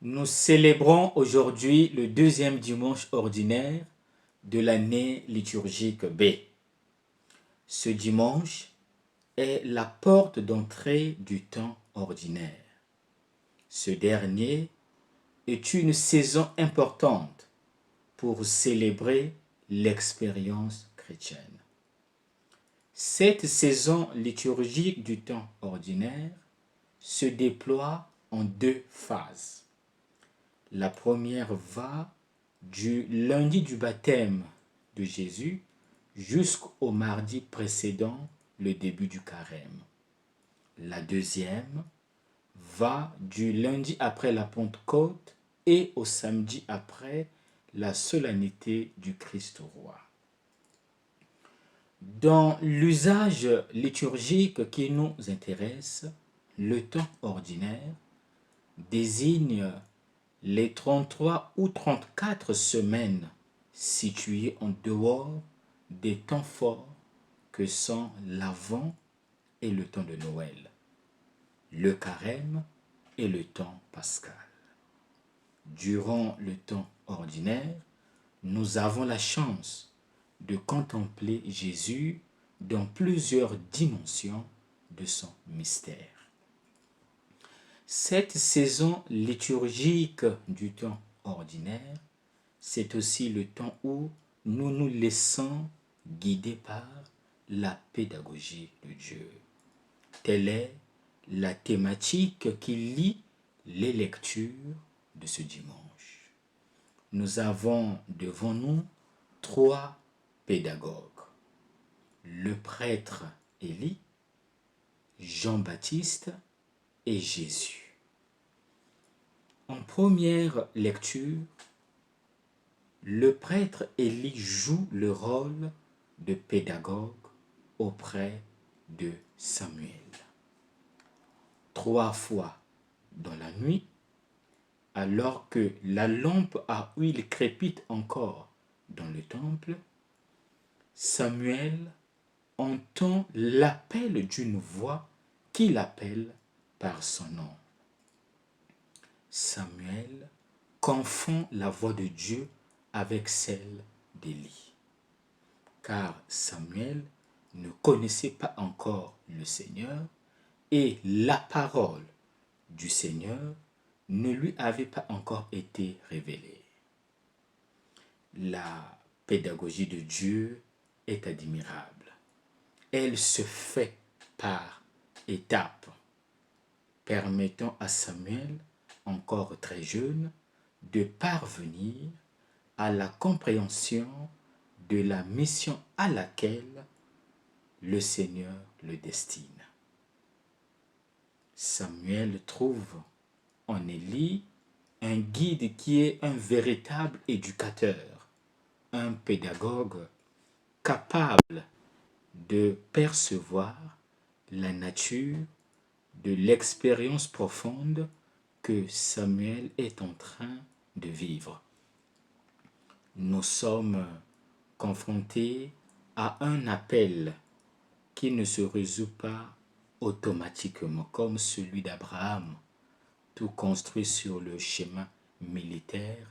Nous célébrons aujourd'hui le deuxième dimanche ordinaire de l'année liturgique B. Ce dimanche est la porte d'entrée du temps ordinaire. Ce dernier est une saison importante pour célébrer l'expérience chrétienne. Cette saison liturgique du temps ordinaire se déploie en deux phases. La première va du lundi du baptême de Jésus jusqu'au mardi précédant le début du carême. La deuxième va du lundi après la Pentecôte et au samedi après la solennité du Christ roi. Dans l'usage liturgique qui nous intéresse, le temps ordinaire désigne les 33 ou 34 semaines situées en dehors des temps forts que sont l'Avent et le temps de Noël, le carême et le temps pascal. Durant le temps ordinaire, nous avons la chance de contempler Jésus dans plusieurs dimensions de son mystère. Cette saison liturgique du temps ordinaire, c'est aussi le temps où nous nous laissons guider par la pédagogie de Dieu. Telle est la thématique qui lie les lectures de ce dimanche. Nous avons devant nous trois pédagogues. Le prêtre Élie, Jean-Baptiste et Jésus. En première lecture, le prêtre Élie joue le rôle de pédagogue auprès de Samuel. 3 fois dans la nuit, alors que la lampe à huile crépite encore dans le temple, Samuel entend l'appel d'une voix qui l'appelle par son nom. Samuel confond la voix de Dieu avec celle d'Élie, car Samuel ne connaissait pas encore le Seigneur et la parole du Seigneur ne lui avait pas encore été révélée. La pédagogie de Dieu est admirable. Elle se fait par étapes, permettant à Samuel, encore très jeune, de parvenir à la compréhension de la mission à laquelle le Seigneur le destine. Samuel trouve en Élie un guide qui est un véritable éducateur, un pédagogue capable de percevoir la nature de l'expérience profonde que Samuel est en train de vivre. Nous sommes confrontés à un appel qui ne se résout pas automatiquement comme celui d'Abraham, tout construit sur le schéma militaire,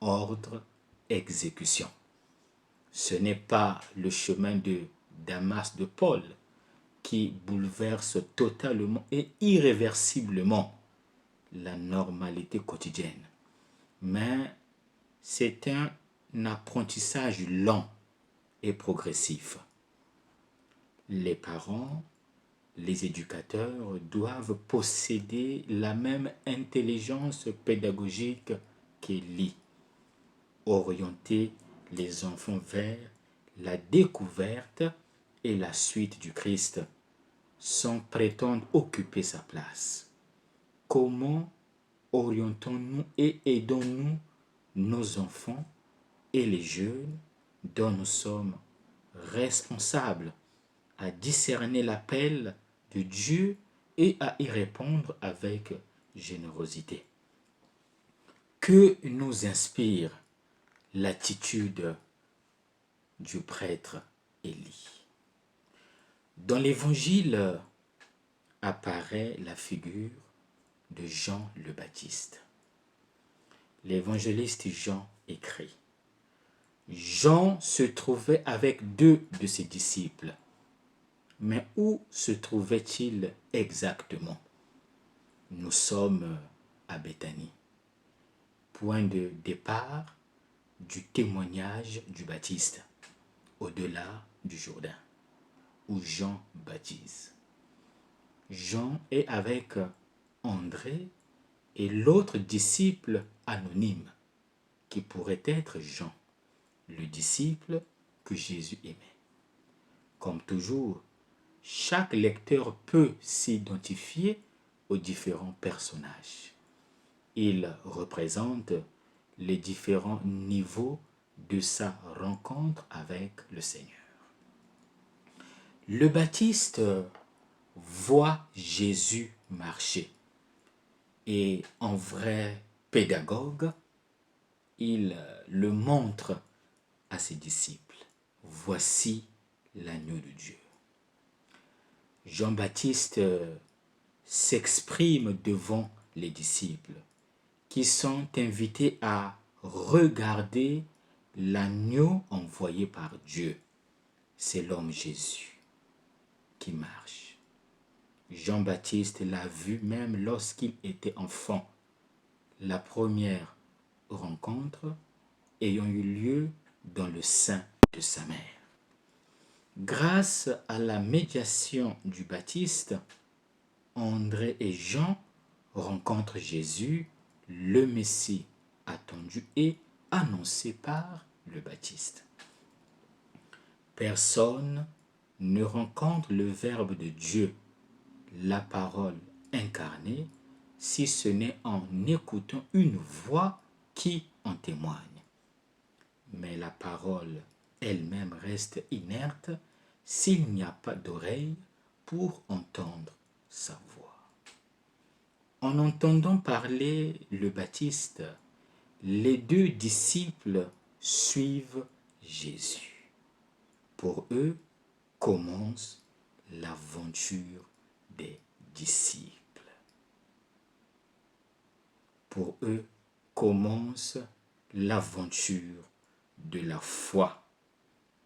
ordre, exécution. Ce n'est pas le chemin de Damas de Paul qui bouleverse totalement et irréversiblement la normalité quotidienne, mais c'est un apprentissage lent et progressif. Les parents, les éducateurs doivent posséder la même intelligence pédagogique qu'Élie, orienter les enfants vers la découverte et la suite du Christ, sans prétendre occuper sa place. Comment orientons-nous et aidons-nous nos enfants et les jeunes dont nous sommes responsables à discerner l'appel de Dieu et à y répondre avec générosité? Que nous inspire l'attitude du prêtre Élie? Dans l'évangile apparaît la figure de Jean le Baptiste. l'évangéliste Jean écrit. Jean se trouvait avec 2 de ses disciples. Mais où se trouvait-il exactement? Nous sommes à Béthanie, point de départ du témoignage du Baptiste, au-delà du Jourdain, où Jean baptise. Jean est avec André et l'autre disciple anonyme, qui pourrait être Jean, le disciple que Jésus aimait. Comme toujours, chaque lecteur peut s'identifier aux différents personnages. Ils représentent les différents niveaux de sa rencontre avec le Seigneur. Le Baptiste voit Jésus marcher et en vrai pédagogue, il le montre à ses disciples. Voici l'agneau de Dieu. Jean-Baptiste s'exprime devant les disciples qui sont invités à regarder l'agneau envoyé par Dieu. C'est l'homme Jésus qui marche. Jean-Baptiste l'a vu même lorsqu'il était enfant. La première rencontre ayant eu lieu dans le sein de sa mère. Grâce à la médiation du Baptiste, André et Jean rencontrent Jésus, le Messie attendu et annoncé par le Baptiste. Personne ne rencontre le Verbe de Dieu, la parole incarnée, si ce n'est en écoutant une voix qui en témoigne. Mais la parole elle-même reste inerte s'il n'y a pas d'oreille pour entendre sa voix. En entendant parler le Baptiste, les 2 disciples suivent Jésus. Pour eux commence l'aventure des disciples. Pour eux commence l'aventure de la foi.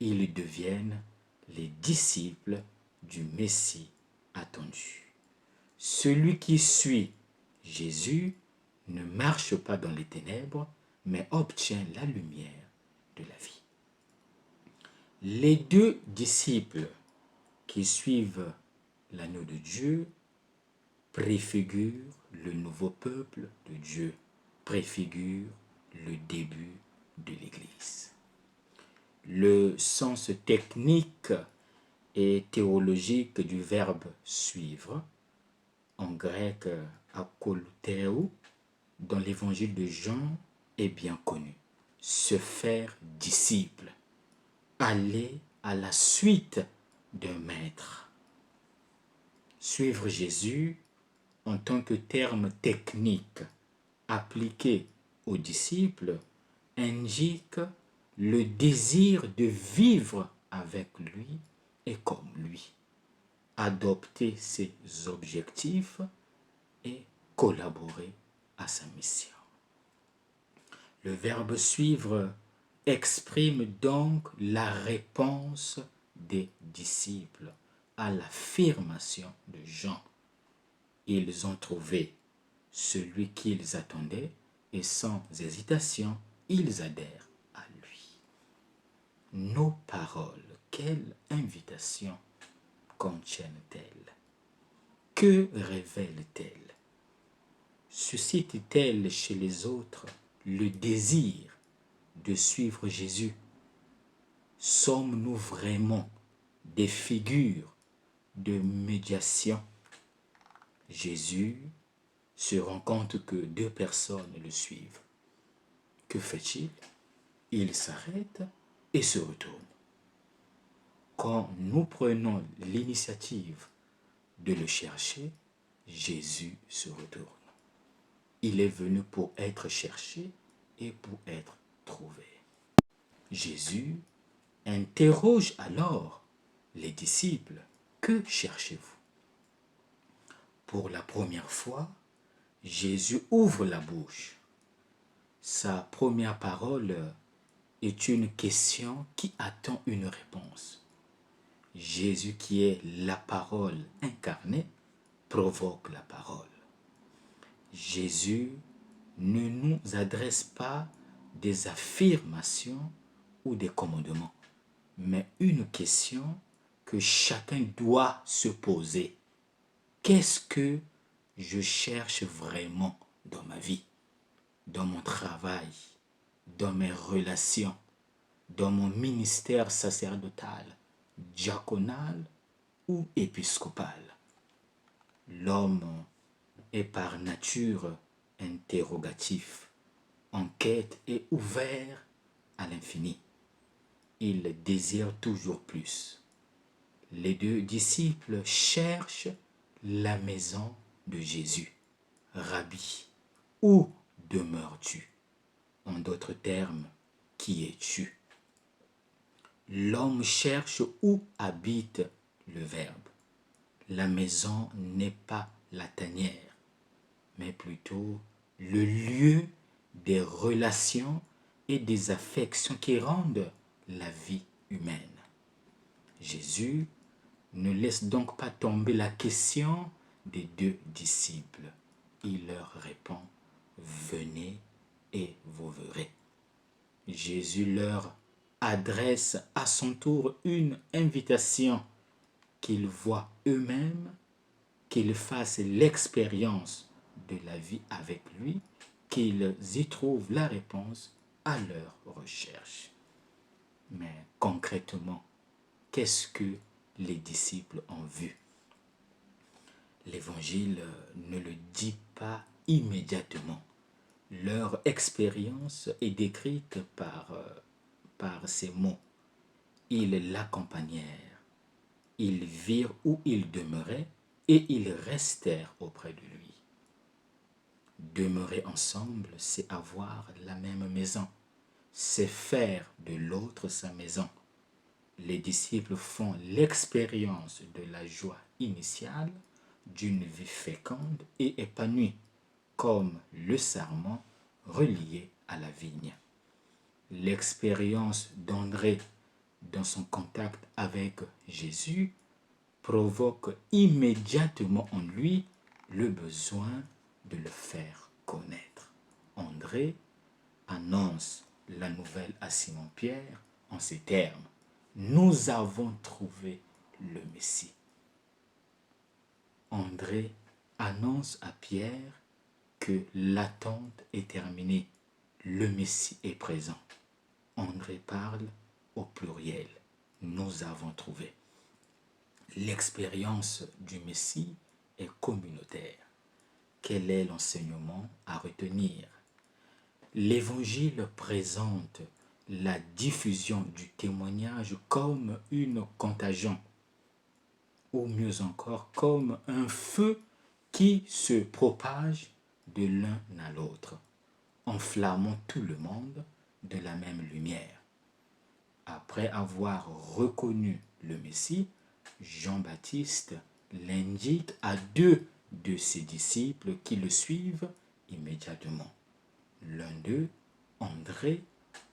Ils deviennent les disciples du Messie attendu. Celui qui suit Jésus ne marche pas dans les ténèbres, mais obtient la lumière de la vie. Les 2 disciples qui suivent l'agneau de Dieu préfigurent le nouveau peuple de Dieu, préfigurent le début de l'Église. Le sens technique et théologique du verbe suivre, en grec akoloutéou, dans l'évangile de Jean est bien connu. Se faire disciple, aller à la suite d'un maître. Suivre Jésus en tant que terme technique appliqué aux disciples indique le désir de vivre avec lui et comme lui, adopter ses objectifs et collaborer à sa mission. Le verbe suivre exprime donc la réponse des disciples à l'affirmation de Jean. Ils ont trouvé celui qu'ils attendaient et sans hésitation, ils adhèrent à lui. Nos paroles, quelle invitation contiennent-elles? Que révèlent-elles? Suscite-t-elle chez les autres le désir de suivre Jésus? Sommes-nous vraiment des figures de médiation? Jésus se rend compte que 2 personnes le suivent. Que fait-il? Il s'arrête et se retourne. Quand nous prenons l'initiative de le chercher, Jésus se retourne. Il est venu pour être cherché et pour être trouvé. Jésus interroge alors les disciples. Que cherchez-vous? Pour la première fois, Jésus ouvre la bouche. Sa première parole est une question qui attend une réponse. Jésus qui est la parole incarnée provoque la parole. Jésus ne nous adresse pas des affirmations ou des commandements, mais une question que chacun doit se poser. Qu'est-ce que je cherche vraiment dans ma vie, dans mon travail, dans mes relations, dans mon ministère sacerdotal, diaconal ou épiscopal? L'homme est par nature interrogatif, en quête et ouvert à l'infini. Il désire toujours plus. Les deux disciples cherchent la maison de Jésus. Rabbi, où demeures-tu? En d'autres termes, qui es-tu? L'homme cherche où habite le Verbe. La maison n'est pas la tanière, mais plutôt le lieu des relations et des affections qui rendent la vie humaine. Jésus ne laisse donc pas tomber la question des deux disciples. Il leur répond, venez et vous verrez. Jésus leur adresse à son tour une invitation qu'ils voient eux-mêmes, qu'ils fassent l'expérience de la vie avec lui, qu'ils y trouvent la réponse à leur recherche. Mais concrètement, qu'est-ce que les disciples ont vu? L'Évangile ne le dit pas immédiatement. Leur expérience est décrite par ces mots. Ils l'accompagnèrent, ils virent où il demeurait et ils restèrent auprès de lui. Demeurer ensemble, c'est avoir la même maison, c'est faire de l'autre sa maison. Les disciples font l'expérience de la joie initiale d'une vie féconde et épanouie, comme le sarment relié à la vigne. L'expérience d'André dans son contact avec Jésus provoque immédiatement en lui le besoin de le faire connaître. André annonce la nouvelle à Simon-Pierre en ces termes. Nous avons trouvé le Messie. André annonce à Pierre que l'attente est terminée, le Messie est présent. André parle au pluriel. Nous avons trouvé. L'expérience du Messie est communautaire. Quel est l'enseignement à retenir? L'Évangile présente la diffusion du témoignage comme une contagion, ou mieux encore, comme un feu qui se propage de l'un à l'autre, enflammant tout le monde de la même lumière. Après avoir reconnu le Messie, Jean-Baptiste l'indique à deux de ses disciples qui le suivent immédiatement. L'un d'eux, André,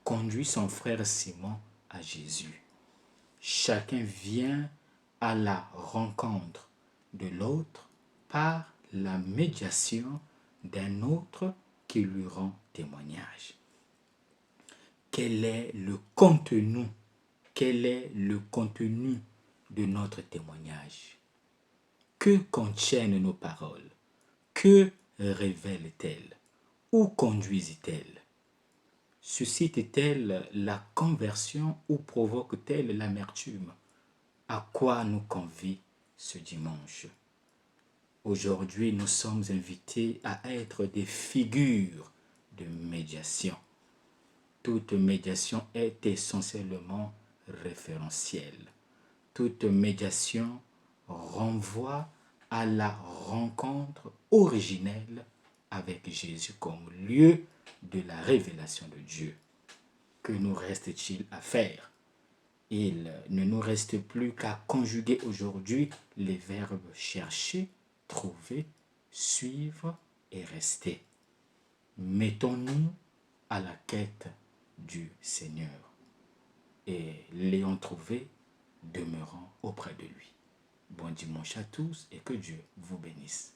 conduit son frère Simon à Jésus. Chacun vient à la rencontre de l'autre par la médiation d'un autre qui lui rend témoignage. Quel est le contenu? Quel est le contenu de notre témoignage? Que contiennent nos paroles? Que révèlent-elles? Où conduisent-elles? Suscite-t-elle la conversion ou provoque-t-elle l'amertume? À quoi nous convie ce dimanche? Aujourd'hui, nous sommes invités à être des figures de médiation. Toute médiation est essentiellement référentielle. Toute médiation renvoie à la rencontre originelle avec Jésus comme lieu de la révélation de Dieu. Que nous reste-t-il à faire? Il ne nous reste plus qu'à conjuguer aujourd'hui les verbes chercher, trouver, suivre et rester. Mettons-nous à la quête du Seigneur et l'ayant trouvé, demeurant auprès de lui. Bon dimanche à tous et que Dieu vous bénisse.